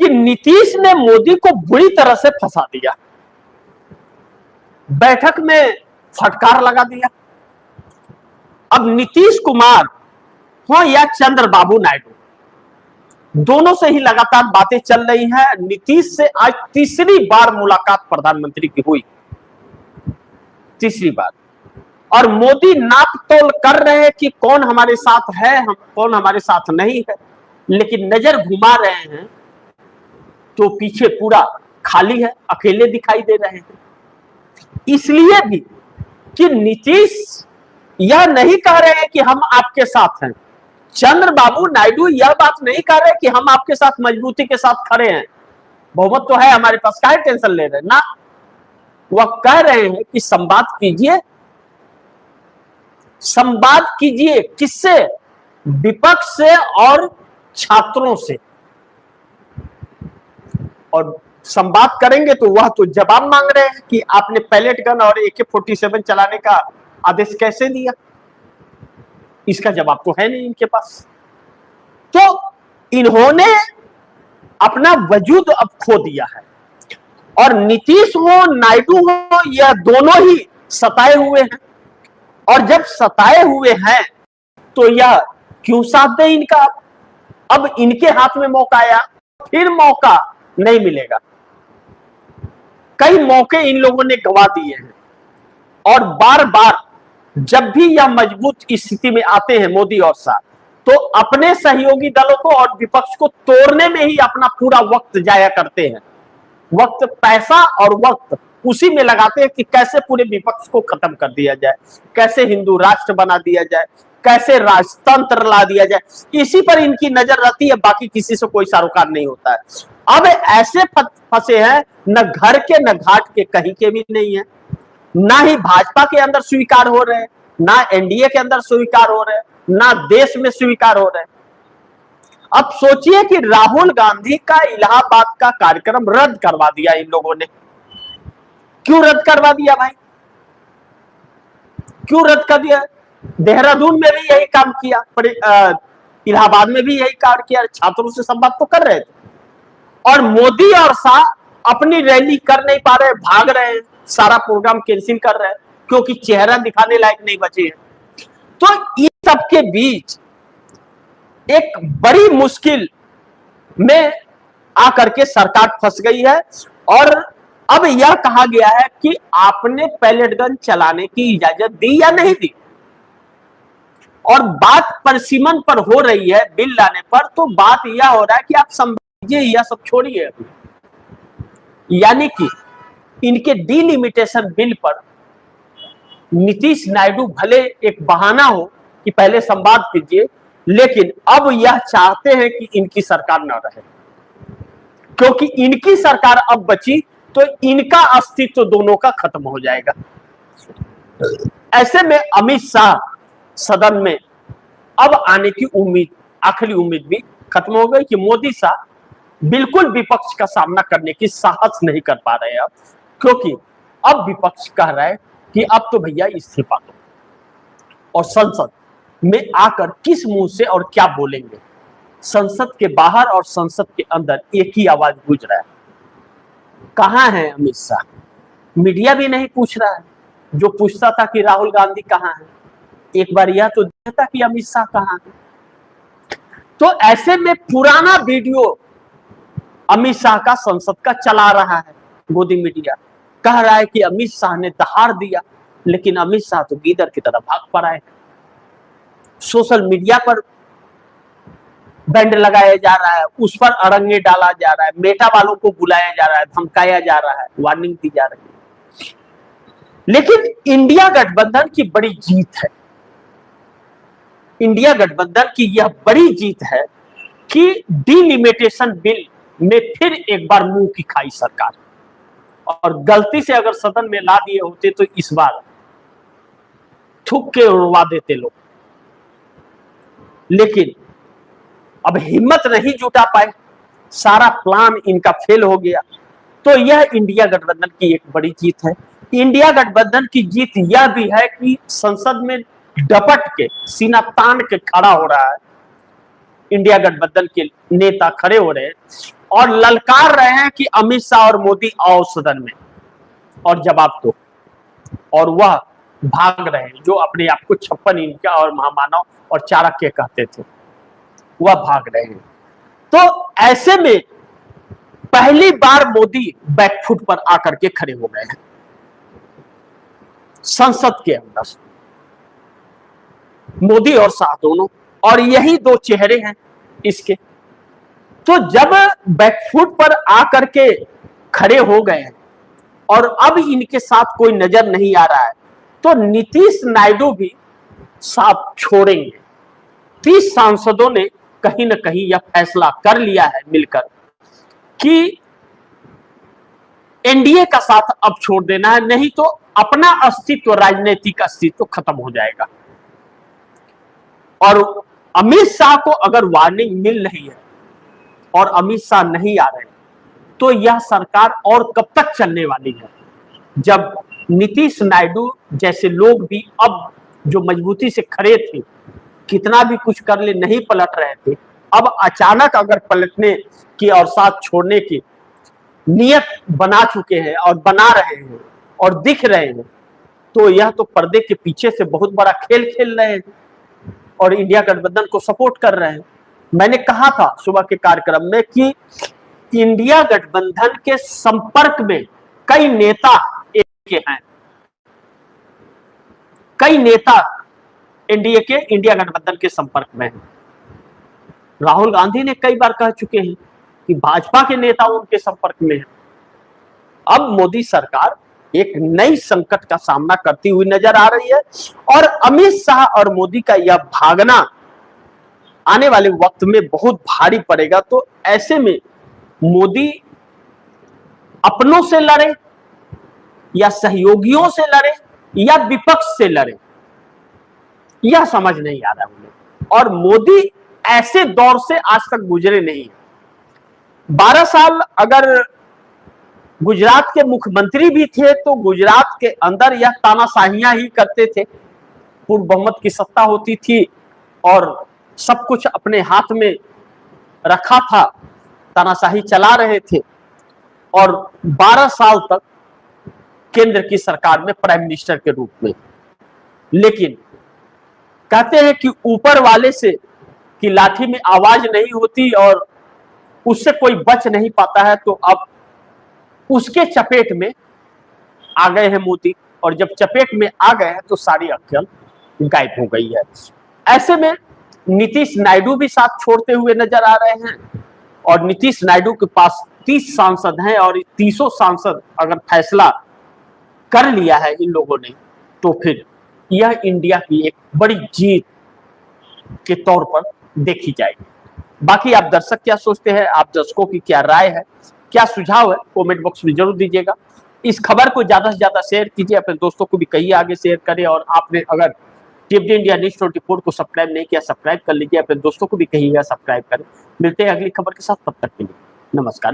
कि नीतीश ने मोदी को बुरी तरह से फंसा दिया, बैठक में फटकार लगा दिया। अब नीतीश कुमार हो या चंद्रबाबू नायडू, दोनों से ही लगातार बातें चल रही हैं। नीतीश से आज तीसरी बार मुलाकात प्रधानमंत्री की हुई, तीसरी बार, और मोदी नाप तोल कर रहे हैं कि कौन हमारे साथ है, कौन हमारे साथ नहीं है, लेकिन नजर घुमा रहे हैं तो पीछे पूरा खाली है, अकेले दिखाई दे रहे हैं। इसलिए भी कि नीतीश यह नहीं कह रहे हैं कि हम आपके साथ हैं, चंद्रबाबू नायडू यह बात नहीं कह रहे कि हम आपके साथ मजबूती के साथ खड़े हैं, बहुमत तो है हमारे पास, काहे टेंशन ले रहे हैं ना। वह कह रहे हैं कि संवाद कीजिए, संवाद कीजिए किससे? विपक्ष से और छात्रों से, और संवाद करेंगे तो वह तो जवाब मांग रहे हैं कि आपने पैलेट गन और AK-47 चलाने का आदेश कैसे दिया। इसका जवाब तो है नहीं इनके पास। तो इन्होंने अपना वजूद अब खो दिया है, और नीतीश हो नायडू हो यह दोनों ही सताए हुए हैं, और जब सताए हुए हैं तो यह क्यों साथ दे इनका। अब इनके हाथ में मौका आया, फिर मौका नहीं मिलेगा। कई मौके इन लोगों ने गंवा दिए हैं, और बार बार जब भी यह मजबूत स्थिति में आते हैं मोदी और शाह, तो अपने सहयोगी दलों को और विपक्ष को तोड़ने में ही अपना पूरा वक्त जाया करते हैं। वक्त, पैसा और वक्त उसी में लगाते हैं कि कैसे पूरे विपक्ष को खत्म कर दिया जाए, कैसे हिंदू राष्ट्र बना दिया जाए, कैसे राजतंत्र ला दिया जाए, इसी पर इनकी नजर रहती है, बाकी किसी से कोई सरोकार नहीं होता है। अब ऐसे फंसे हैं, न घर के न घाट के, कहीं के भी नहीं है, ना ही भाजपा के अंदर स्वीकार हो रहे हैं, ना NDA के अंदर स्वीकार हो रहे हैं, ना देश में स्वीकार हो रहे हैं। अब सोचिए कि राहुल गांधी का इलाहाबाद का कार्यक्रम रद्द करवा दिया इन लोगों ने। क्यों रद्द करवा दिया भाई, क्यों रद्द कर दिया? देहरादून में भी यही काम किया, इलाहाबाद में भी यही काम किया, छात्रों से संवाद तो कर रहे थे, और मोदी और शाह अपनी रैली कर नहीं पा रहे, भाग रहे हैं, सारा प्रोग्राम कैंसिल कर रहे हैं क्योंकि चेहरा दिखाने लायक नहीं बचे हैं। तो इस सब के बीच एक बड़ी मुश्किल में आकर के सरकार फंस गई है, और अब यह कहा गया है कि आपने पैलेट गन चलाने की इजाजत दी या नहीं दी, और बात परसिमन पर हो रही है बिल लाने पर। तो बात यह हो रहा है कि आप समझिए, यह सब छोड़िए अभी, यानी कि इनके डिलिमिटेशन बिल पर नीतीश नायडू भले एक बहाना हो कि पहले संवाद कीजिए, लेकिन अब यह चाहते हैं कि इनकी सरकार न रहे, क्योंकि इनकी सरकार अब बची तो इनका अस्तित्व दोनों का खत्म हो जाएगा। ऐसे में अमित शाह सदन में अब आने की उम्मीद, आखिरी उम्मीद भी खत्म हो गई कि मोदी शाह बिल्कुल विपक्ष का सामना करने की साहस नहीं कर पा रहे हैं अब, क्योंकि अब विपक्ष कह रहा है कि अब तो भैया इस्तीफा दो, और संसद में आकर किस मुंह से और क्या बोलेंगे। संसद के बाहर और संसद के अंदर एक ही आवाज गूंज रहा है, कहां है अमित शाह? मीडिया भी नहीं पूछ रहा है, जो पूछता था कि राहुल गांधी कहां है, एक बार यह तो देखता कि अमित शाह कहां है। तो ऐसे में पुराना वीडियो अमित शाह का संसद का चला रहा है, मोदी मीडिया कह रहा है कि अमित शाह ने दहाड़ दिया, लेकिन अमित शाह तो गीदड़ की तरह भाग पड़ा है। सोशल मीडिया पर बैंड लगाया जा रहा है, उस पर अड़ंगे डाला जा रहा है, मेटा वालों को बुलाया जा रहा है, धमकाया जा रहा है, वार्निंग दी जा रही है। लेकिन इंडिया गठबंधन की बड़ी जीत है, इंडिया गठबंधन की यह बड़ी जीत है कि डिलिमिटेशन बिल में फिर एक बार मुंह की खाई सरकार, और गलती से अगर सदन में ला दिए होते तो इस बार थूक के उड़वा देते लोग, लेकिन अब हिम्मत नहीं जुटा पाए, सारा प्लान इनका फेल हो गया। तो यह इंडिया गठबंधन की एक बड़ी जीत है। इंडिया गठबंधन की जीत यह भी है कि संसद में डपट के, सीना तान के खड़ा हो रहा है, इंडिया गठबंधन के नेता खड़े हो रहे हैं और ललकार रहे हैं कि अमित शाह और मोदी आओ सदन में और जवाब दो, और वह भाग रहे हैं। जो अपने आप को 56 इंच का और महामानव और चाणक्य कहते थे, वह भाग रहे हैं। तो ऐसे में पहली बार मोदी बैकफुट पर आकर के खड़े हो गए हैं संसद के अंदर, मोदी और शाह दोनों, और यही दो चेहरे हैं इसके। तो जब बैकफुट पर आकर के खड़े हो गए हैं और अब इनके साथ कोई नजर नहीं आ रहा है, तो नीतीश नायडू भी साथ छोड़ेंगे। 30 सांसदों ने कहीं ना कहीं यह फैसला कर लिया है मिलकर कि एनडीए का साथ अब छोड़ देना है, नहीं तो अपना अस्तित्व, राजनीतिक अस्तित्व खत्म हो जाएगा। और अमित शाह को अगर वार्निंग मिल रही है और अमित शाह नहीं आ रहे, तो यह सरकार और कब तक चलने वाली है, जब नीतीश नायडू जैसे लोग भी अब जो मजबूती से खड़े थे, कितना भी कुछ कर ले नहीं पलट रहे थे, अब अचानक अगर पलटने की और साथ छोड़ने की नियत बना चुके हैं और बना रहे हैं और दिख रहे हैं, तो यह तो पर्दे के पीछे से बहुत बड़ा खेल खेल रहे हैं और इंडिया गठबंधन को सपोर्ट कर रहे हैं। मैंने कहा था सुबह के कार्यक्रम में कि इंडिया गठबंधन के संपर्क में कई नेता के हैं, कई नेता एनडीए के इंडिया गठबंधन के संपर्क में हैं। राहुल गांधी ने कई बार कह चुके हैं कि भाजपा के नेता उनके संपर्क में हैं। अब मोदी सरकार एक नई संकट का सामना करती हुई नजर आ रही है और अमित शाह और मोदी का यह भागना आने वाले वक्त में बहुत भारी पड़ेगा। तो ऐसे में मोदी अपनों से लड़े या सहयोगियों से लड़े या विपक्ष से लड़े, यह समझ नहीं आ रहा उन्हें। और मोदी ऐसे दौर से आज तक गुजरे नहीं। 12 साल अगर गुजरात के मुख्यमंत्री भी थे तो गुजरात के अंदर यह तानाशाहियां ही करते थे, पूर्ण बहुमत की सत्ता होती थी और सब कुछ अपने हाथ में रखा था, तानाशाही चला रहे थे और 12 साल तक केंद्र की सरकार में प्राइम मिनिस्टर के रूप में। लेकिन कहते हैं कि ऊपर वाले से की लाठी में आवाज नहीं होती और उससे कोई बच नहीं पाता है, तो अब उसके चपेट में आ गए हैं मोदी, और जब चपेट में आ गए हैं तो सारी अक्ल गायब हो गई है। ऐसे में नीतीश नायडू भी साथ छोड़ते हुए नजर आ रहे हैं और नीतीश नायडू के पास 30 सांसद हैं और 30 सांसद अगर फैसला कर लिया है इन लोगों ने, तो फिर यह इंडिया की एक बड़ी जीत के तौर पर देखी जाएगी। बाकी आप दर्शक क्या सोचते हैं, आप दर्शकों की क्या राय है, क्या सुझाव है, कमेंट बॉक्स में जरूर दीजिएगा। इस खबर को ज्यादा से ज्यादा शेयर कीजिए, अपने दोस्तों को भी कहिए आगे शेयर करें, और आपने अगर टीएफडी इंडिया न्यूज़ 24 को सब्सक्राइब नहीं किया, सब्सक्राइब कर लीजिए, अपने दोस्तों को भी कहिएगा सब्सक्राइब करें। मिलते हैं अगली खबर के साथ, तब तक के लिए नमस्कार।